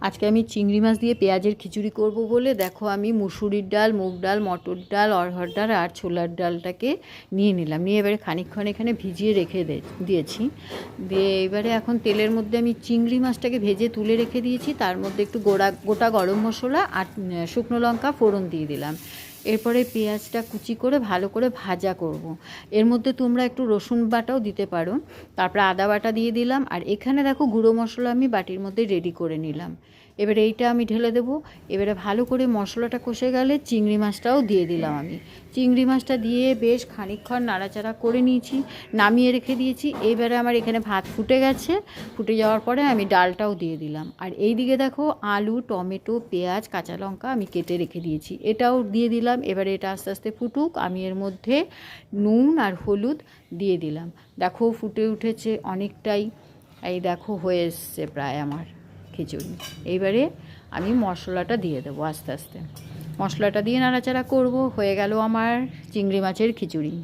আজকে আমি চিংড়ি মাছ দিয়ে পেঁয়াজের খিচুড়ি করব বলে দেখো আমি মুসুরির ডাল, মুগ ডাল, মটর ডাল, অড়হর ডাল আর ছোলার ডালটাকে নিয়ে নিলাম। নিয়ে এবারে খানিকক্ষণ এখানে ভিজিয়ে রেখে দিয়েছি। দিয়ে এবারে এখন তেলের মধ্যে আমি চিংড়ি মাছটাকে ভেজে তুলে রেখে দিয়েছি। তার মধ্যে একটু গোটা গরম মশলা আর শুকনো লঙ্কা ফোড়ন দিয়ে দিলাম। এরপরে পেঁয়াজটা কুচি করে ভালো করে ভাজা করব। এর মধ্যে তোমরা একটু রসুন বাটাও দিতে পারো। তারপরে আদা বাটা দিয়ে দিলাম। আর এখানে দেখো গুঁড়ো মশলা আমি বাটির মধ্যে রেডি করে নিলাম। এবারে এইটা আমি ঢেলে দেবো। এবারে ভালো করে মশলাটা কষে গেলে চিংড়ি মাছটাও দিয়ে দিলাম আমি। চিংড়ি মাছটা দিয়ে বেশ খানিকক্ষণ নাড়াচাড়া করে নিয়েছি, নামিয়ে রেখে দিয়েছি। এবারে আমার এখানে ভাত ফুটে গেছে। ফুটে যাওয়ার পরে আমি ডালটাও দিয়ে দিলাম। আর এই দিকে দেখো আলু, টমেটো, পেঁয়াজ, কাঁচা লঙ্কা আমি কেটে রেখে দিয়েছি, এটাও দিয়ে দিলাম। এবারে এটা আস্তে আস্তে ফুটুক। আমি এর মধ্যে নুন আর হলুদ দিয়ে দিলাম। দেখো ফুটে উঠেছে অনেকটাই। এই দেখো হয়ে এসছে প্রায় আমার খিচুড়ি। এইবারে আমি মশলাটা দিয়ে দেবো আস্তে আস্তে। মশলাটা দিয়ে নাড়াচাড়া করব। হয়ে গেল আমার চিংড়ি মাছের খিচুড়ি।